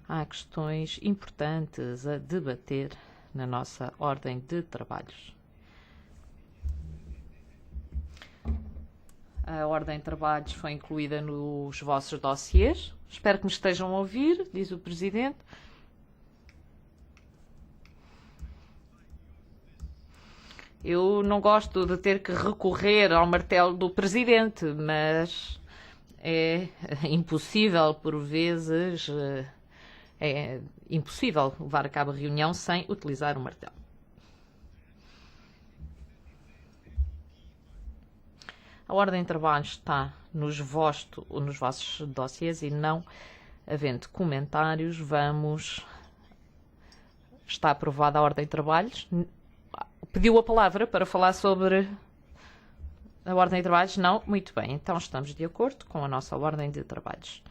há questões importantes a debater na nossa ordem de trabalhos. A ordem de trabalhos foi incluída nos vossos dossiês. Espero que me estejam a ouvir, diz o Presidente. Eu não gosto de ter que recorrer ao martelo do Presidente, mas é impossível, por vezes, é impossível levar a cabo a reunião sem utilizar o martelo. A ordem de trabalho está nos vossos dossiês e não havendo comentários, está aprovada a ordem de trabalhos. Pediu a palavra para falar sobre a ordem de trabalhos? Não? Muito bem, então estamos de acordo com a nossa ordem de trabalhos.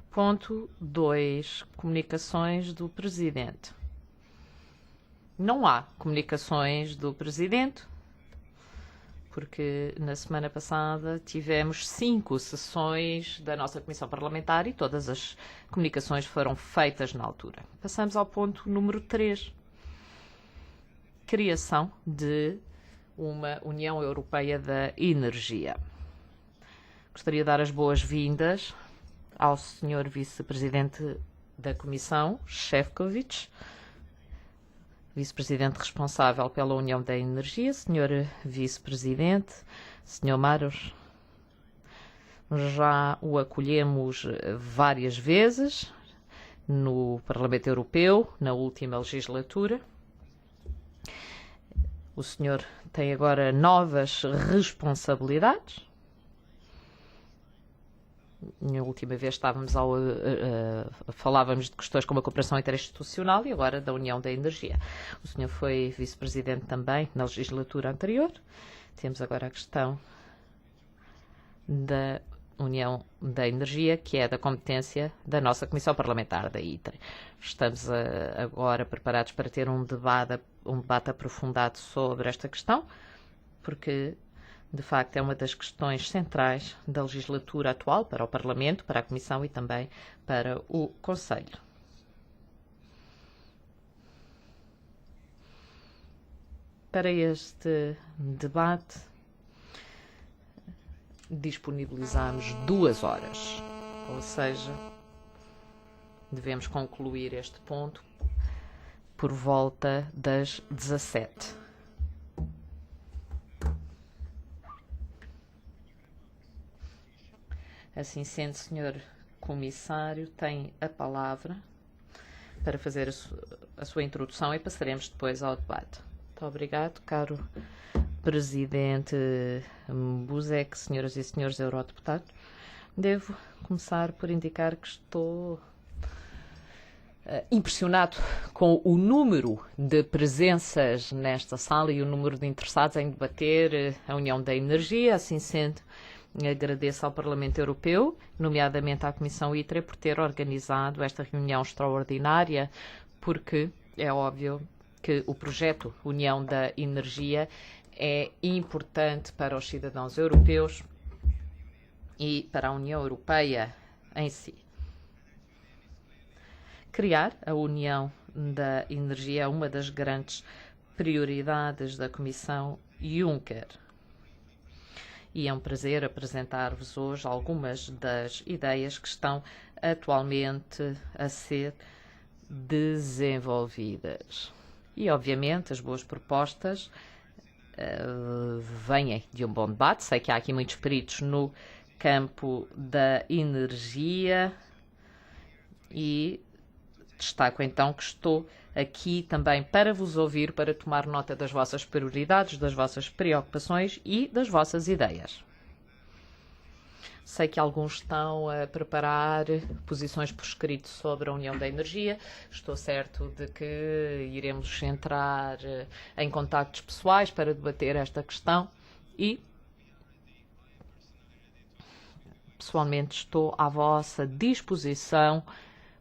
Ponto 2. Comunicações do Presidente. Não há comunicações do Presidente, porque na semana passada tivemos 5 sessões da nossa Comissão Parlamentar e todas as comunicações foram feitas na altura. Passamos ao ponto número 3. Criação de uma União Europeia da Energia. Gostaria de dar as boas-vindas ao Sr. Vice-Presidente da Comissão, Šefčovič, Vice-Presidente responsável pela União da Energia, Sr. Vice-Presidente, Sr. Maros. Já o acolhemos várias vezes no Parlamento Europeu, na última legislatura. O senhor tem agora novas responsabilidades. Na última vez falávamos de questões como a cooperação interinstitucional e agora da União da Energia. O senhor foi vice-presidente também na legislatura anterior. Temos agora a questão da União da Energia, que é da competência da nossa Comissão Parlamentar, da ITRE. Estamos agora preparados para ter um debate aprofundado sobre esta questão, porque de facto é uma das questões centrais da legislatura atual para o Parlamento, para a Comissão e também para o Conselho. Para este debate, disponibilizamos 2 horas, ou seja, devemos concluir este ponto por volta das 17. Assim sendo, Sr. Comissário, tem a palavra para fazer a sua introdução e passaremos depois ao debate. Muito obrigado, caro Presidente Buzek, senhoras e senhores eurodeputados. Devo começar por indicar que estou impressionado com o número de presenças nesta sala e o número de interessados em debater a União da Energia. Assim sendo, agradeço ao Parlamento Europeu, nomeadamente à Comissão ITRE, por ter organizado esta reunião extraordinária, porque é óbvio que o projeto União da Energia é importante para os cidadãos europeus e para a União Europeia em si. Criar a União da Energia é uma das grandes prioridades da Comissão Juncker. E é um prazer apresentar-vos hoje algumas das ideias que estão atualmente a ser desenvolvidas. E, obviamente, as boas propostas vêm de um bom debate. Sei que há aqui muitos peritos no campo da energia e destaco então que estou aqui também para vos ouvir, para tomar nota das vossas prioridades, das vossas preocupações e das vossas ideias. Sei que alguns estão a preparar posições por escrito sobre a União da Energia. Estou certo de que iremos entrar em contactos pessoais para debater esta questão e, pessoalmente, estou à vossa disposição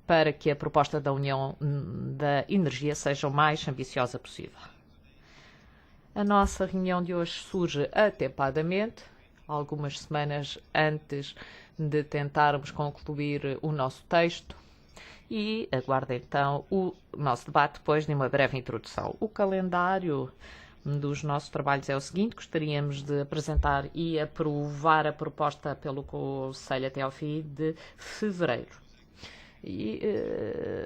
para que a proposta da União da Energia seja o mais ambiciosa possível. A nossa reunião de hoje surge atempadamente, algumas semanas antes de tentarmos concluir o nosso texto e aguardo então o nosso debate depois de uma breve introdução. O calendário dos nossos trabalhos é o seguinte: gostaríamos de apresentar e aprovar a proposta pelo Conselho até ao fim de fevereiro. E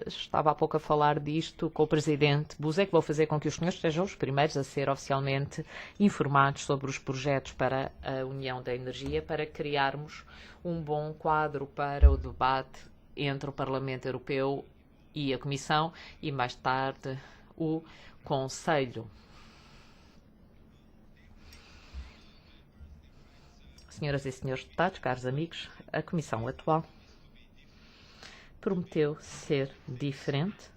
estava há pouco a falar disto com o Presidente Buzek. Vou fazer com que os senhores sejam os primeiros a ser oficialmente informados sobre os projetos para a União da Energia, para criarmos um bom quadro para o debate entre o Parlamento Europeu e a Comissão e mais tarde o Conselho. Senhoras e senhores deputados, caros amigos, a Comissão atual prometeu ser diferente,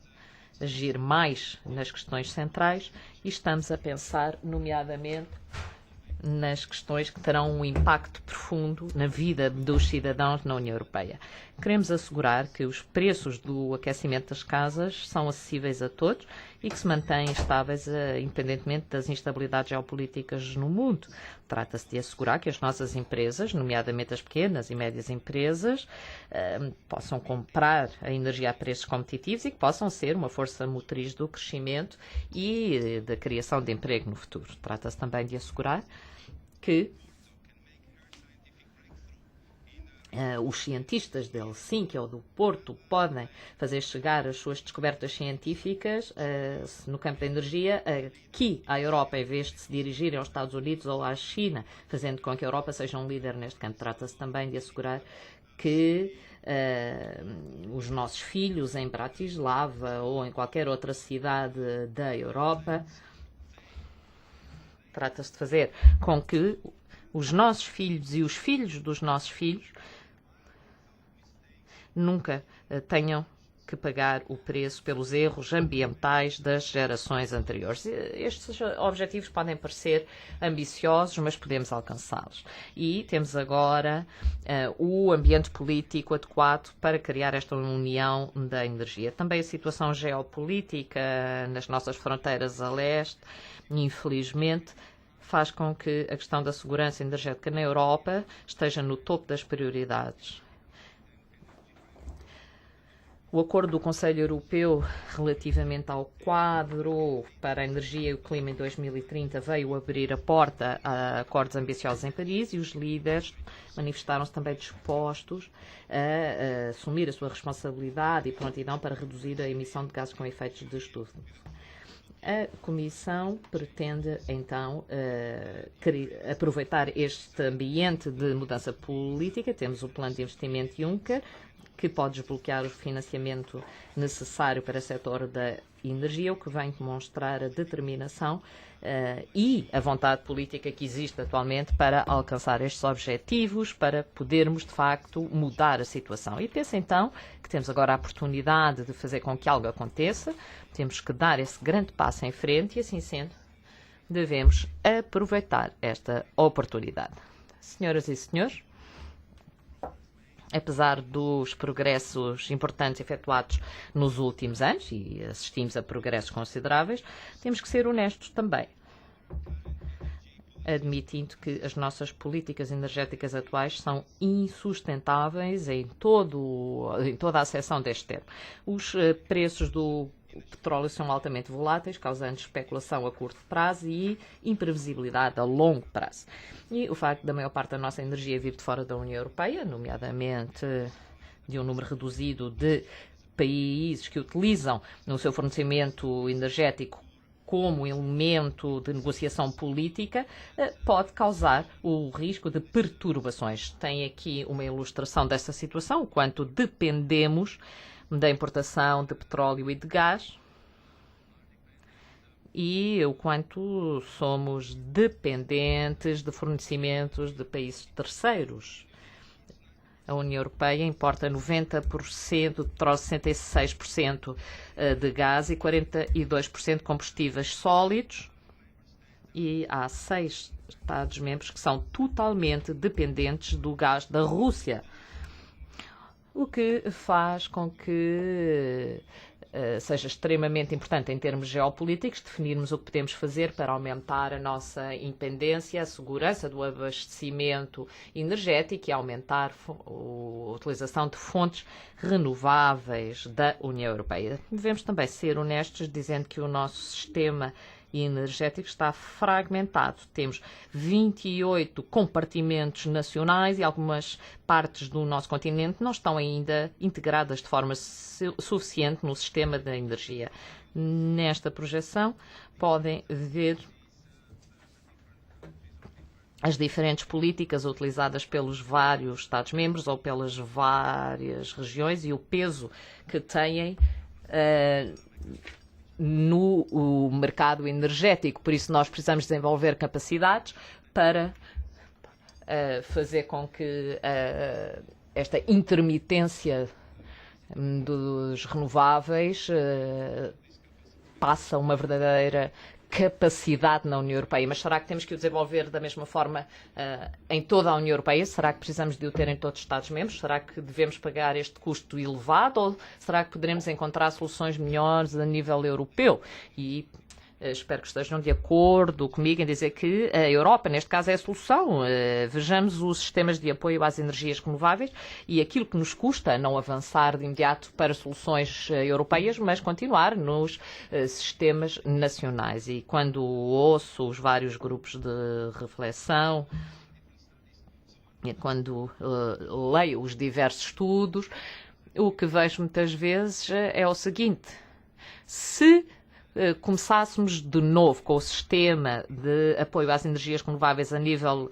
agir mais nas questões centrais e estamos a pensar, nomeadamente, nas questões que terão um impacto profundo na vida dos cidadãos na União Europeia. Queremos assegurar que os preços do aquecimento das casas são acessíveis a todos e que se mantêm estáveis independentemente das instabilidades geopolíticas no mundo. Trata-se de assegurar que as nossas empresas, nomeadamente as pequenas e médias empresas, possam comprar a energia a preços competitivos e que possam ser uma força motriz do crescimento e da criação de emprego no futuro. Trata-se também de assegurar que os cientistas de Helsinki ou do Porto podem fazer chegar as suas descobertas científicas no campo da energia aqui à Europa, em vez de se dirigirem aos Estados Unidos ou à China, fazendo com que a Europa seja um líder neste campo. Trata-se também de assegurar que os nossos filhos em Bratislava ou em qualquer outra cidade da Europa, trata-se de fazer com que os nossos filhos e os filhos dos nossos filhos nunca tenham que pagar o preço pelos erros ambientais das gerações anteriores. Estes objetivos podem parecer ambiciosos, mas podemos alcançá-los. E temos agora o ambiente político adequado para criar esta união da energia. Também a situação geopolítica nas nossas fronteiras a leste, infelizmente, faz com que a questão da segurança energética na Europa esteja no topo das prioridades. O acordo do Conselho Europeu relativamente ao quadro para a energia e o clima em 2030 veio abrir a porta a acordos ambiciosos em Paris e os líderes manifestaram-se também dispostos a assumir a sua responsabilidade e prontidão para reduzir a emissão de gases com efeitos de estufa. A Comissão pretende, então, aproveitar este ambiente de mudança política. Temos o Plano de Investimento Juncker, que pode desbloquear o financiamento necessário para o setor da energia, o que vem demonstrar a determinação e a vontade política que existe atualmente para alcançar estes objetivos, para podermos, de facto, mudar a situação. E penso, então, que temos agora a oportunidade de fazer com que algo aconteça, temos que dar esse grande passo em frente e, assim sendo, devemos aproveitar esta oportunidade. Senhoras e senhores, apesar dos progressos importantes efetuados nos últimos anos, e assistimos a progressos consideráveis, temos que ser honestos também, admitindo que as nossas políticas energéticas atuais são insustentáveis em toda a acessão deste termo. Os preços do petróleo são altamente voláteis, causando especulação a curto prazo e imprevisibilidade a longo prazo. E o facto da maior parte da nossa energia vir de fora da União Europeia, nomeadamente de um número reduzido de países que utilizam no seu fornecimento energético como elemento de negociação política, pode causar o risco de perturbações. Tem aqui uma ilustração dessa situação, o quanto dependemos da importação de petróleo e de gás e o quanto somos dependentes de fornecimentos de países terceiros. A União Europeia importa 90% de petróleo, 66% de gás e 42% de combustíveis sólidos. E há 6 Estados-membros que são totalmente dependentes do gás da Rússia. o que faz com que seja extremamente importante em termos geopolíticos definirmos o que podemos fazer para aumentar a nossa independência, a segurança do abastecimento energético e aumentar a utilização de fontes renováveis da União Europeia. Devemos também ser honestos dizendo que o nosso sistema energético está fragmentado. Temos 28 compartimentos nacionais e algumas partes do nosso continente não estão ainda integradas de forma suficiente no sistema da energia. Nesta projeção podem ver as diferentes políticas utilizadas pelos vários Estados-membros ou pelas várias regiões e o peso que têm no mercado energético. Por isso nós precisamos desenvolver capacidades para fazer com que esta intermitência dos renováveis passe a uma verdadeira capacidade na União Europeia. Mas será que temos que o desenvolver da mesma forma em toda a União Europeia? Será que precisamos de o ter em todos os Estados-membros? Será que devemos pagar este custo elevado? Ou será que poderemos encontrar soluções melhores a nível europeu? E espero que estejam de acordo comigo em dizer que a Europa, neste caso, é a solução. Vejamos os sistemas de apoio às energias renováveis e aquilo que nos custa não avançar de imediato para soluções europeias, mas continuar nos sistemas nacionais. E quando ouço os vários grupos de reflexão, e quando leio os diversos estudos, o que vejo muitas vezes é o seguinte: se começássemos de novo com o sistema de apoio às energias renováveis a nível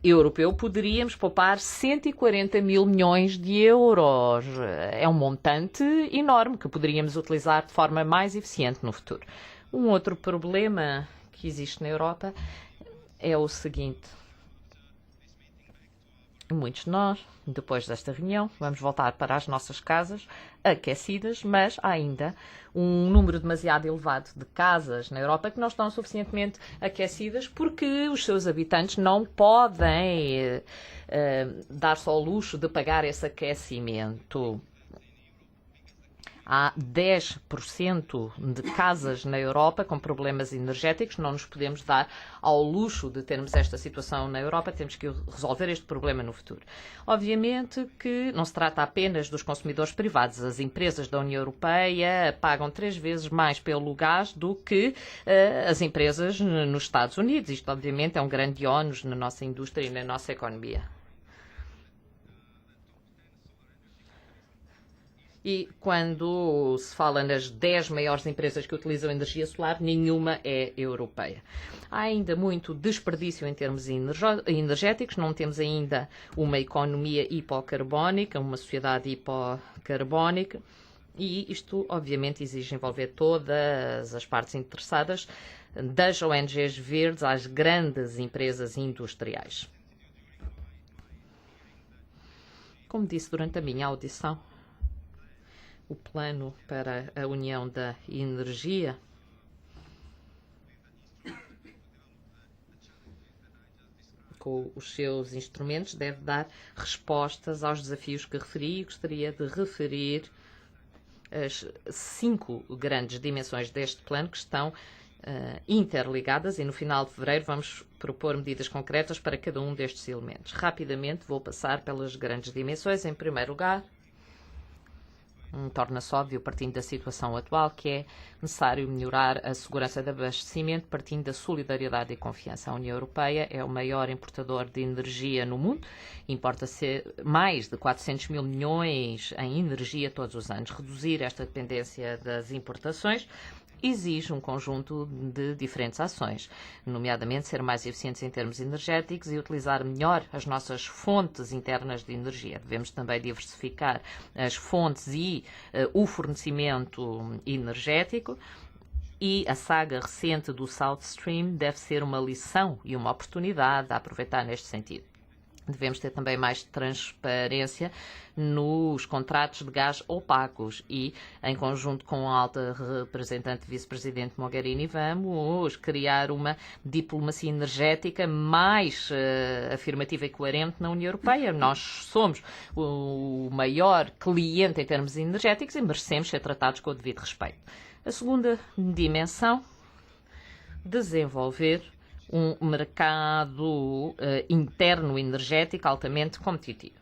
europeu, poderíamos poupar 140 mil milhões de euros. É um montante enorme que poderíamos utilizar de forma mais eficiente no futuro. Um outro problema que existe na Europa é o seguinte: muitos de nós, depois desta reunião, vamos voltar para as nossas casas aquecidas, mas há ainda um número demasiado elevado de casas na Europa que não estão suficientemente aquecidas porque os seus habitantes não podem dar-se ao luxo de pagar esse aquecimento. Há 10% de casas na Europa com problemas energéticos. Não nos podemos dar ao luxo de termos esta situação na Europa. Temos que resolver este problema no futuro. Obviamente que não se trata apenas dos consumidores privados. As empresas da União Europeia pagam 3 vezes mais pelo gás do que as empresas nos Estados Unidos. Isto, obviamente, é um grande ónus na nossa indústria e na nossa economia. E quando se fala nas 10 maiores empresas que utilizam energia solar, nenhuma é europeia. Há ainda muito desperdício em termos energéticos, não temos ainda uma economia hipocarbónica, uma sociedade hipocarbónica, e isto obviamente exige envolver todas as partes interessadas, das ONGs verdes às grandes empresas industriais. Como disse durante a minha audição, o plano para a União da Energia com os seus instrumentos deve dar respostas aos desafios que referi e gostaria de referir as 5 grandes dimensões deste plano que estão interligadas e no final de fevereiro vamos propor medidas concretas para cada um destes elementos. Rapidamente vou passar pelas grandes dimensões. Em primeiro lugar, torna-se óbvio, partindo da situação atual, que é necessário melhorar a segurança de abastecimento, partindo da solidariedade e confiança. A União Europeia é o maior importador de energia no mundo, importa-se mais de 400 mil milhões em energia todos os anos. Reduzir esta dependência das importações exige um conjunto de diferentes ações, nomeadamente ser mais eficientes em termos energéticos e utilizar melhor as nossas fontes internas de energia. Devemos também diversificar as fontes e o fornecimento energético, e a saga recente do South Stream deve ser uma lição e uma oportunidade a aproveitar neste sentido. Devemos ter também mais transparência nos contratos de gás opacos e, em conjunto com a alta representante vice-presidente Mogherini, vamos criar uma diplomacia energética mais afirmativa e coerente na União Europeia. Nós somos o maior cliente em termos energéticos e merecemos ser tratados com o devido respeito. A segunda dimensão, desenvolver um mercado interno energético altamente competitivo.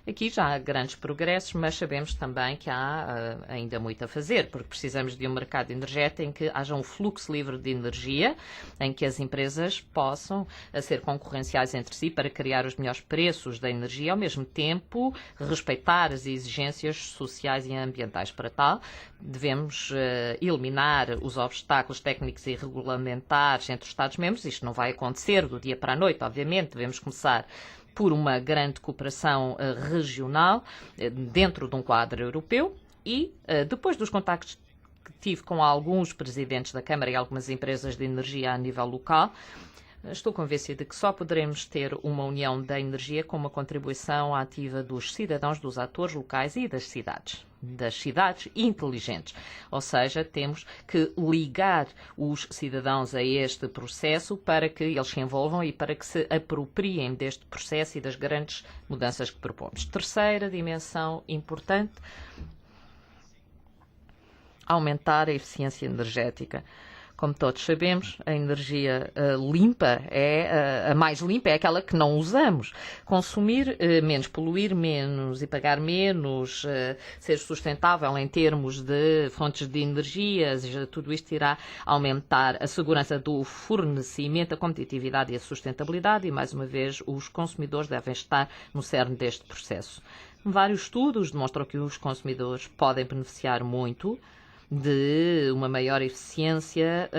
Aqui já há grandes progressos, mas sabemos também que há ainda muito a fazer, porque precisamos de um mercado energético em que haja um fluxo livre de energia, em que as empresas possam ser concorrenciais entre si para criar os melhores preços da energia, ao mesmo tempo respeitar as exigências sociais e ambientais. Para tal, devemos eliminar os obstáculos técnicos e regulamentares entre os Estados-membros. Isto não vai acontecer do dia para a noite, obviamente. Devemos começar por uma grande cooperação regional dentro de um quadro europeu e, depois dos contactos que tive com alguns presidentes da Câmara e algumas empresas de energia a nível local, estou convencida de que só poderemos ter uma união da energia com uma contribuição ativa dos cidadãos, dos atores locais e das cidades inteligentes. Ou seja, temos que ligar os cidadãos a este processo para que eles se envolvam e para que se apropriem deste processo e das grandes mudanças que propomos. Terceira dimensão importante, aumentar a eficiência energética. Como todos sabemos, a energia limpa a mais limpa é aquela que não usamos. Consumir menos, poluir menos e pagar menos, ser sustentável em termos de fontes de energia, tudo isto irá aumentar a segurança do fornecimento, a competitividade e a sustentabilidade e, mais uma vez, os consumidores devem estar no cerne deste processo. Vários estudos demonstram que os consumidores podem beneficiar muito de uma maior eficiência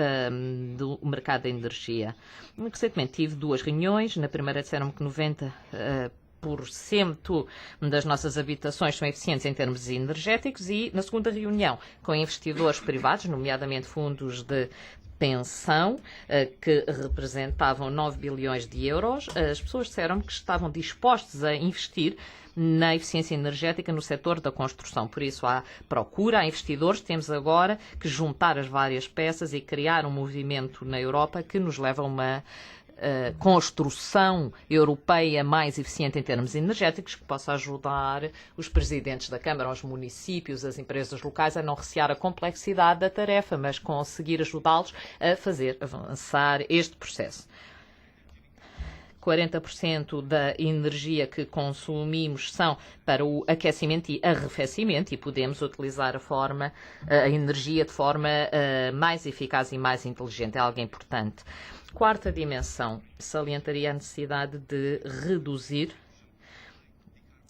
do mercado da energia. Recentemente tive 2 reuniões. Na primeira disseram-me que 90% das nossas habitações são eficientes em termos energéticos e na segunda reunião com investidores privados, nomeadamente fundos de pensão, que representavam 9 bilhões de euros, as pessoas disseram-me que estavam dispostos a investir na eficiência energética no setor da construção. Por isso há procura, há investidores. Temos agora que juntar as várias peças e criar um movimento na Europa que nos leva a uma construção europeia mais eficiente em termos energéticos, que possa ajudar os presidentes da Câmara, os municípios, as empresas locais a não recear a complexidade da tarefa, mas conseguir ajudá-los a fazer avançar este processo. 40% da energia que consumimos são para o aquecimento e arrefecimento e podemos utilizar a energia de forma mais eficaz e mais inteligente. É algo importante. Quarta dimensão, salientaria a necessidade de reduzir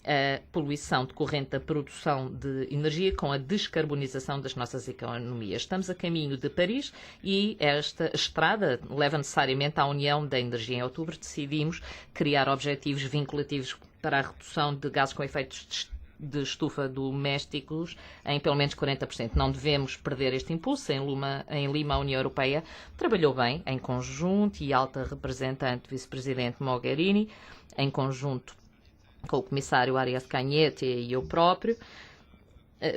a poluição decorrente da produção de energia com a descarbonização das nossas economias. Estamos a caminho de Paris e esta estrada leva necessariamente à União da Energia. Em outubro decidimos criar objetivos vinculativos para a redução de gases com efeitos de estufa domésticos em pelo menos 40%. Não devemos perder este impulso. Em Lima, a União Europeia trabalhou bem em conjunto e a alta representante vice-presidente Mogherini, em conjunto com o comissário Arias Cañete e eu próprio,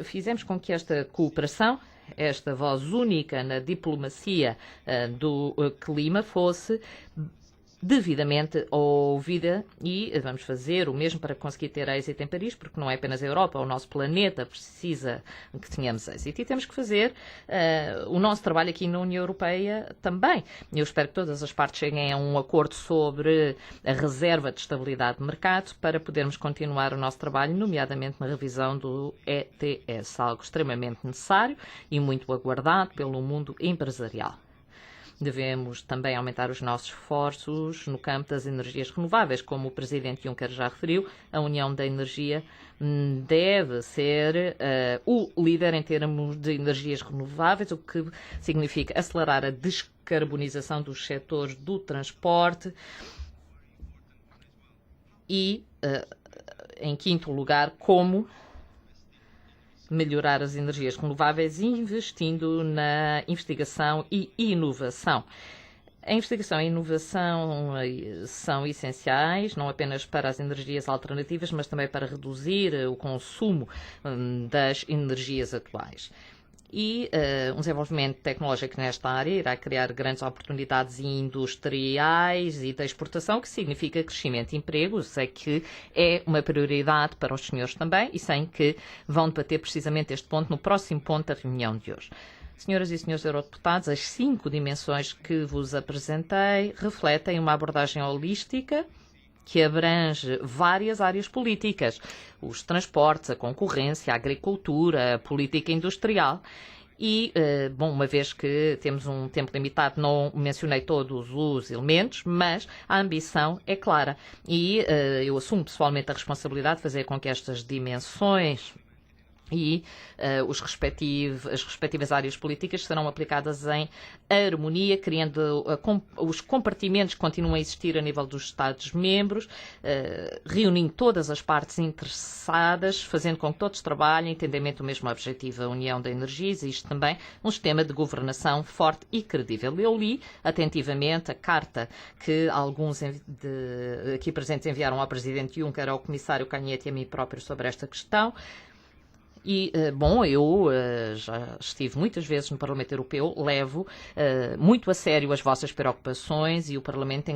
fizemos com que esta cooperação, esta voz única na diplomacia do clima, fosse devidamente ouvida e vamos fazer o mesmo para conseguir ter êxito em Paris, porque não é apenas a Europa, o nosso planeta precisa que tenhamos êxito e temos que fazer o nosso trabalho aqui na União Europeia também. Eu espero que todas as partes cheguem a um acordo sobre a reserva de estabilidade de mercado para podermos continuar o nosso trabalho, nomeadamente na revisão do ETS, algo extremamente necessário e muito aguardado pelo mundo empresarial. Devemos também aumentar os nossos esforços no campo das energias renováveis. Como o Presidente Juncker já referiu, a União da Energia deve ser o líder em termos de energias renováveis, o que significa acelerar a descarbonização dos setores do transporte e, em quinto lugar, como melhorar as energias renováveis investindo na investigação e inovação. A investigação e a inovação são essenciais, não apenas para as energias alternativas, mas também para reduzir o consumo das energias atuais. E um desenvolvimento tecnológico nesta área irá criar grandes oportunidades industriais e da exportação, que significa crescimento de emprego. Sei que é uma prioridade para os senhores também e sei que vão debater precisamente este ponto no próximo ponto da reunião de hoje. Senhoras e senhores eurodeputados, as 5 dimensões que vos apresentei refletem uma abordagem holística que abrange várias áreas políticas, os transportes, a concorrência, a agricultura, a política industrial. E, bom, uma vez que temos um tempo limitado, não mencionei todos os elementos, mas a ambição é clara. E eu assumo pessoalmente a responsabilidade de fazer com que estas dimensões e as respectivas áreas políticas serão aplicadas em harmonia, criando os compartimentos que continuam a existir a nível dos Estados-membros, reunindo todas as partes interessadas, fazendo com que todos trabalhem, entendimento do mesmo objetivo, a União da Energia. Existe também um sistema de governação forte e credível. Eu li atentivamente a carta que alguns aqui presentes enviaram ao Presidente Juncker, ao Comissário Cañete e a mim próprio sobre esta questão. E, bom, eu já estive muitas vezes no Parlamento Europeu, levo muito a sério as vossas preocupações e o Parlamento,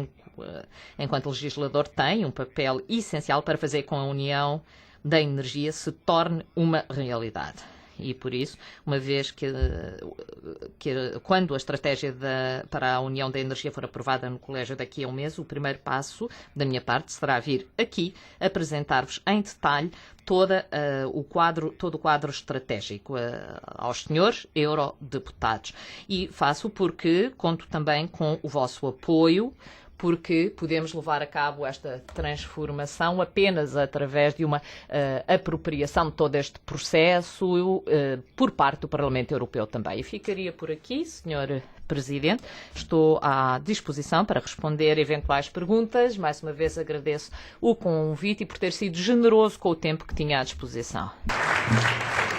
enquanto legislador, tem um papel essencial para fazer com a União da Energia se torne uma realidade. E por isso, uma vez que quando a estratégia para a União da Energia for aprovada no Colégio daqui a um mês, o primeiro passo da minha parte será vir aqui apresentar-vos em detalhe todo o quadro estratégico aos senhores eurodeputados. E faço porque conto também com o vosso apoio, porque podemos levar a cabo esta transformação apenas através de uma apropriação de todo este processo por parte do Parlamento Europeu também. E ficaria por aqui, Sr. Presidente. Estou à disposição para responder eventuais perguntas. Mais uma vez agradeço o convite e por ter sido generoso com o tempo que tinha à disposição.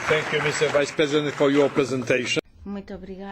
Thank you, Mr. Vice President, for your presentation. Muito obrigada.